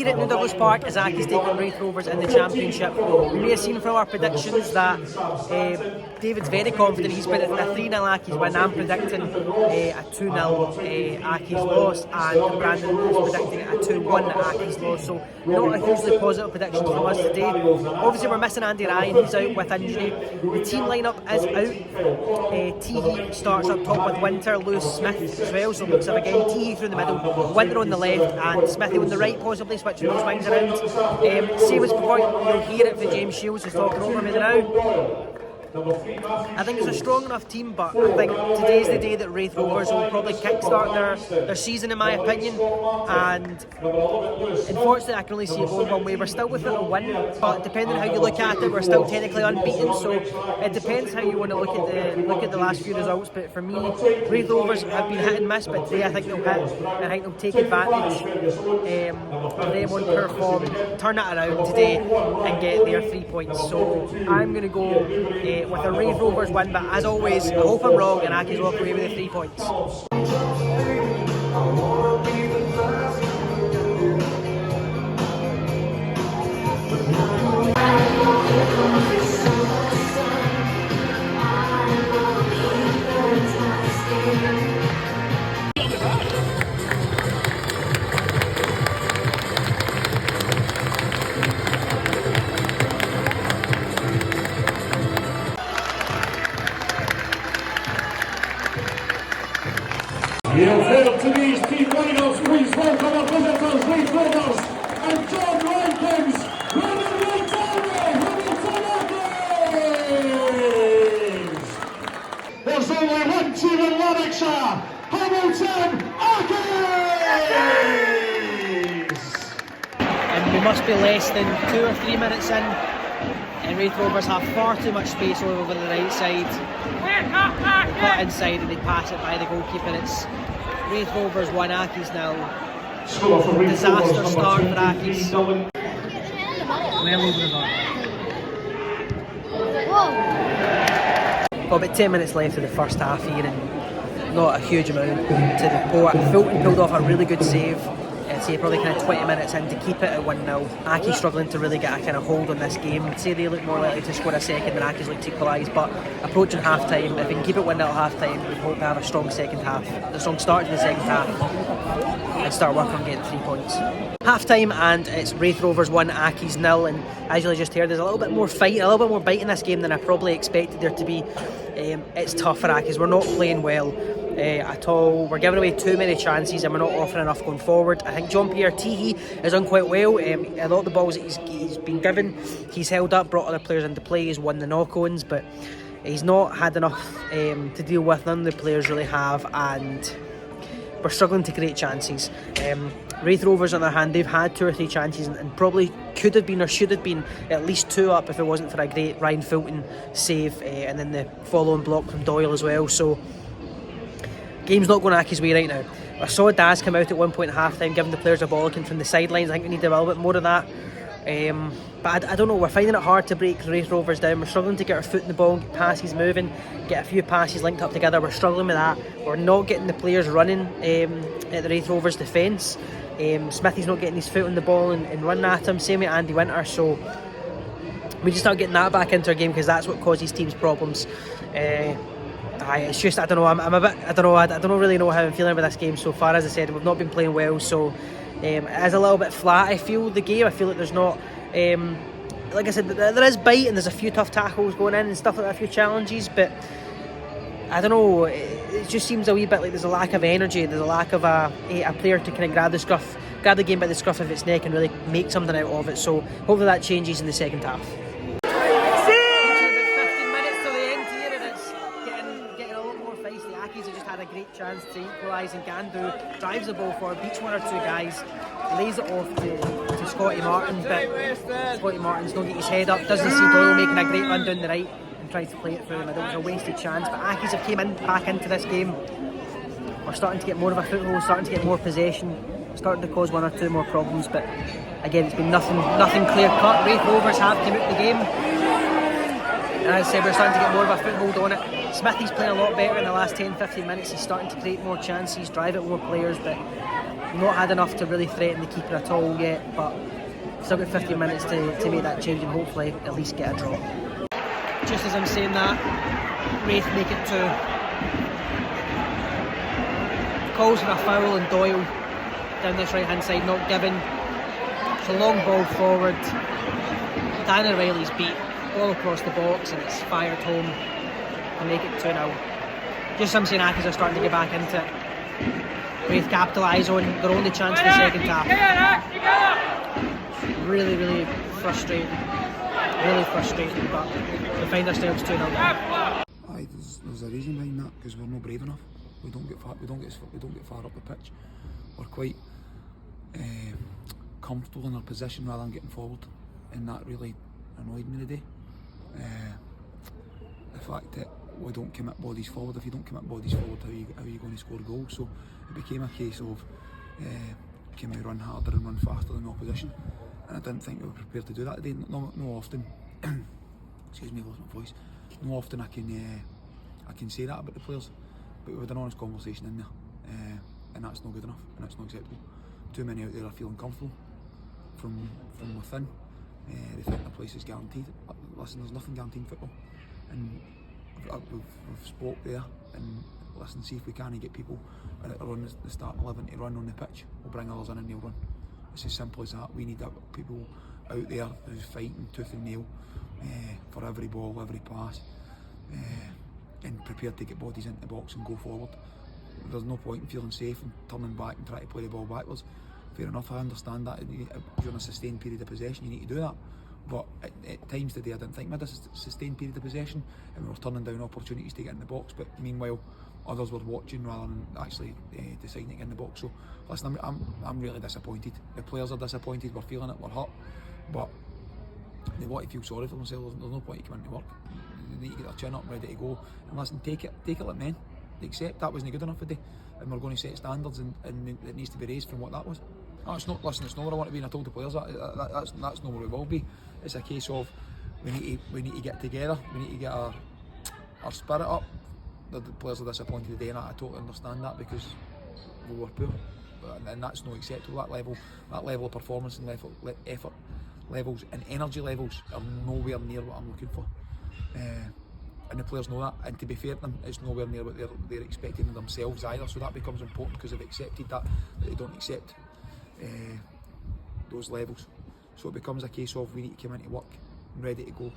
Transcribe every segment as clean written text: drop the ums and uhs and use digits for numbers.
here at New Douglas Park as Accies take on Raith Rovers in the Championship. You may have seen from our predictions that David's very confident. He's predicting a 3-0 Accies win. I'm predicting a 2-0 Accies loss, and Brandon is predicting a 2-1 Accies loss. So not a hugely positive prediction from us today. Obviously we're missing Andy Ryan, he's out with injury. The team lineup is out. Teehee starts up top with Winter, Lewis, Smith as well. So it looks like again Teehee through the middle, Winter on the left and Smithy on the right, possibly switching those wings around. Same as before, you'll hear it for James Shields who's talking over me now. I think it's a strong enough team, but I think today's the day that Raith Rovers will probably kickstart their season, in my opinion. And unfortunately, I can only see it going one way. We're still within a win, but depending on how you look at it, we're still technically unbeaten. So it depends how you want to look at the last few results. But for me, Raith Rovers have been hit and miss, but today I think they'll hit. I think they'll take advantage of them on poor form, turn it around today, and get their 3 points. So I'm going to go with a Raith Rovers win, but as always, I hope I'm wrong and Accies walk away with the 3 points. You'll fail to these team lineups. Please welcome our visitors, Raith Rovers and John Rankins, running right over Hamilton Accies. There's only one team in Lacklustre, Hamilton Accies. And we must be less than 2 or 3 minutes in, and Raith Rovers have far too much space over the right side. They put it inside and they pass it by the goalkeeper. It's Raith Rovers 1, Accies 0. Disaster start for Accies. Well over the bar. Got about 10 minutes left of the first half here and not a huge amount to report. Fulton pulled off a really good save. I'd say probably kind of 20 minutes in to keep it at 1-0. Accies struggling to really get a kind of hold on this game. I'd say they look more likely to score a second than Accies look to equalise, but approaching half time, if we can keep it 1-0 at half time, we hope to have a strong second half, a strong start to the second half, and start working on getting 3 points. Half time, and it's Raith Rovers 1, Accies 0, and as you just heard, there's a little bit more fight, a little bit more bite in this game than I probably expected there to be. It's tough for Accies, we're not playing well at all. We're giving away too many chances and we're not offering enough going forward. I think Jean-Pierre Teehee has done quite well. A lot of the balls that he's been given, he's held up, brought other players into play, he's won the knock-ons, but he's not had enough to deal with. None of the players really have, and we're struggling to create chances. Raith Rovers on the other hand, they've had 2 or 3 chances and probably could have been or should have been at least 2 up if it wasn't for a great Ryan Fulton save and then the following block from Doyle as well. So game's not going Accies' way right now. I saw Daz come out at one point at half time giving the players a bollocking from the sidelines. I think we need a little bit more of that. But I don't know, we're finding it hard to break Raith Rovers down. We're struggling to get our foot in the ball, get passes moving, get a few passes linked up together. We're struggling with that. We're not getting the players running at the Raith Rovers defence. Smithy's not getting his foot on the ball and running at him, same with Andy Winter. So we just start getting that back into our game because that's what causes teams problems. It's just, I don't know, I'm a bit, I don't really know how I'm feeling about this game so far. As I said, we've not been playing well, so it is a little bit flat, I feel, the game. I feel like there's not, like I said, there is bite and there's a few tough tackles going in and stuff like that, a few challenges, but I don't know, it just seems a wee bit like there's a lack of energy, there's a lack of a player to kind of grab the game by the scruff of its neck and really make something out of it. So hopefully that changes in the second half. Accies have just had a great chance to equalise, and Gandu drives the ball forward, beats 1 or 2 guys, lays it off to Scotty Martin, but Scotty Martin's not getting his head up, doesn't see Doyle making a great run down the right and tries to play it through the middle. It was a wasted chance, but Accies have came back into this game. We're starting to get more of a foothold, starting to get more possession, starting to cause 1 or 2 more problems, but again it's been nothing clear cut. Raith Rovers have come out the game, and as I said, we're starting to get more of a foothold on it. Smithy's playing a lot better in the last 10-15 minutes. He's starting to create more chances, drive at more players, but not had enough to really threaten the keeper at all yet. But still got 15 minutes to make that change and hopefully at least get a draw. Just as I'm saying that, Raith make it 2. Calls for a foul and Doyle down this right hand side, not given. It's a long ball forward. Dan O'Reilly's beat all across the box and it's fired home to make it 2-0. Just some saying Accies are starting to get back into it. Raith capitalise on their only chance in the second half. Really, really frustrating. Really frustrating, but we find ourselves 2-0. Aye, there's a reason behind that, because we're not brave enough. We don't get far up the pitch. We're quite comfortable in our position rather than getting forward, and that really annoyed me today. The fact that we don't commit bodies forward. If you don't commit bodies forward, how are you going to score goals? So it became a case of can we run harder and run faster than the opposition, and I didn't think we were prepared to do that today. No often, excuse me, I lost my voice. No often I can say that about the players, but we had an honest conversation in there, and that's not good enough, and that's not acceptable. Too many out there are feeling comfortable from within. They think their place is guaranteed. Listen, there's nothing guaranteed in football, and we've spoke there, and listen, see if we can get people that are on the starting 11 to run on the pitch. We'll bring others in and they'll run. It's as simple as that. We need people out there who's fighting tooth and nail for every ball, every pass, and prepared to get bodies into the box and go forward. There's no point in feeling safe and turning back and trying to play the ball backwards. Fair enough, I understand that during a sustained period of possession you need to do that, but at times today I didn't think we had a sustained period of possession and we were turning down opportunities to get in the box, but meanwhile others were watching rather than actually deciding to get in the box. So listen, I'm really disappointed. The players are disappointed, we're feeling it, we're hurt, but they want to feel sorry for themselves. There's no point in coming to work. They need to get their chin up, ready to go, and listen, take it like men. They accept that wasn't good enough today, and we're going to set standards, and it needs to be raised from what that was. No, it's not. Listen, it's not where I want to be, and I told the players that's not where we will be. It's a case of we need to get together. We need to get our spirit up. The players are disappointed today, and I totally understand that because we were poor, and that's not acceptable. That level of performance and effort levels and energy levels are nowhere near what I'm looking for. And the players know that, and to be fair to them, it's nowhere near what they're expecting themselves either, so that becomes important because they've accepted that they don't accept those levels. So it becomes a case of we need to come into work and ready to go,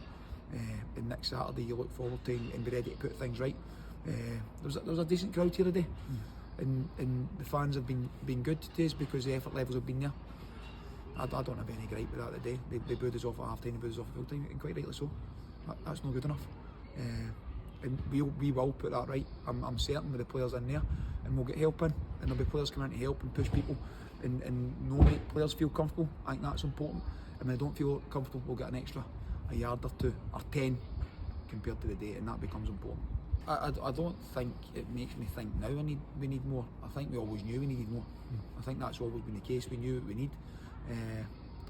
and next Saturday you look forward to and be ready to put things right. There was a decent crowd here today, and the fans have been good today because the effort levels have been there. I don't have any gripe with that today. They booed us off at half time, they booed us off at full time, and quite rightly so. That's not good enough. And we will put that right. I'm certain with the players in there, and we'll get help in, and there'll be players coming in to help and push people, and make players feel comfortable. I think that's important. And when they don't feel comfortable, we'll get an extra a yard or 2 or 10 compared to the day, and that becomes important. I don't think it makes me think now we need more. I think we always knew we needed more. I think that's always been the case. We knew what we need,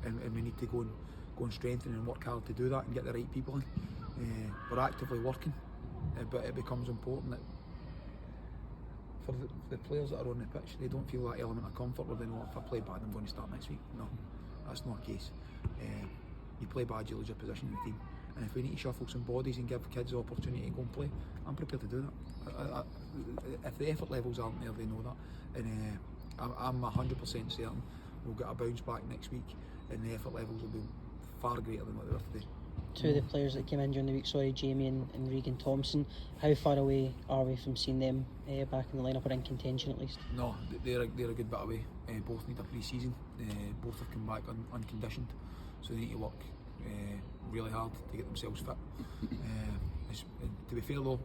and we need to go and strengthen and work hard to do that and get the right people in. We're actively working, but it becomes important that for the players that are on the pitch, they don't feel that element of comfort where they know if I play bad I'm going to start next week. No, that's not the case. You play bad, you lose your position in the team, and if we need to shuffle some bodies and give kids the opportunity to go and play, I'm prepared to do that. If the effort levels aren't there, they know that, and I'm 100% certain we'll get a bounce back next week and the effort levels will be far greater than what they were today. Two of the players that came in during the week, Jamie and Regan Thompson, how far away are we from seeing them back in the lineup or in contention at least? No, they're a good bit away. Both need a pre-season. Both have come back unconditioned, so they need to work really hard to get themselves fit. To be fair though,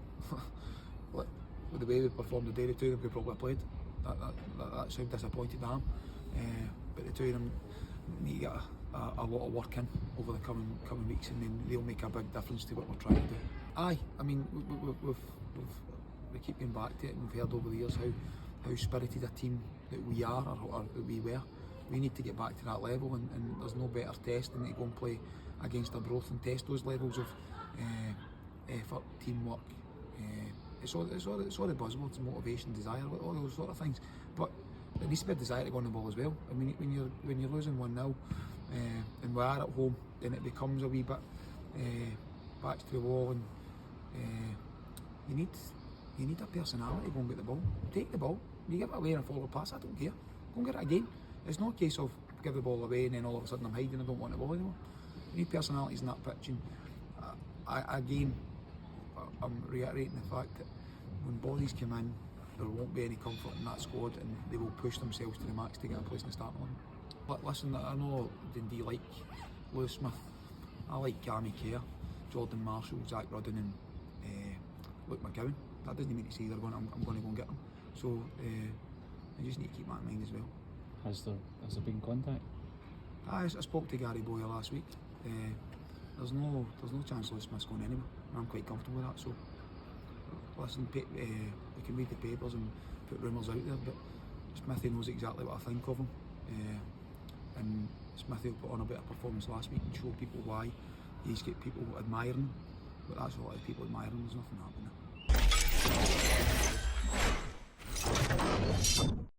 with the way we performed today, the two of them could probably have played. That's how disappointed I am. But the two of them need to get a lot of work in over the coming weeks, and then they'll make a big difference to what we're trying to do. Aye, I mean we keep going back to it, and we've heard over the years how spirited a team that we are or that we were. We need to get back to that level, and there's no better test than to go and play against Arbroath and test those levels of effort, teamwork, It's all the buzzwords, motivation, desire, all those sort of things. But there needs to be a desire to go on the ball as well. I mean, when you're losing 1-0 and we are at home, then it becomes a wee bit back to the wall, and you need a personality to go and get the ball. Take the ball. You give it away in a forward pass, I don't care. Go and get it again. It's not a case of give the ball away and then all of a sudden I'm hiding, I don't want the ball anymore. You need personalities in that pitch, and I'm reiterating the fact that when bodies come in, there won't be any comfort in that squad, and they will push themselves to the max to get a place in the starting line. But listen, I know Dundee like Lewis Smith, I like Cammy Kerr, Jordan Marshall, Zach Rudden and Luke McGowan. That doesn't mean to say I'm going to go and get them. So I just need to keep that in mind as well. Has there been contact? I spoke to Gary Boyer last week. There's no chance Lewis Smith's going anywhere. I'm quite comfortable with that. So listen, we can read the papers and put rumours out there, but Smithy knows exactly what I think of him. And Smithy will put on a better performance last week and show people why he's got people admiring him. But that's a lot of people admiring him. There's nothing happening.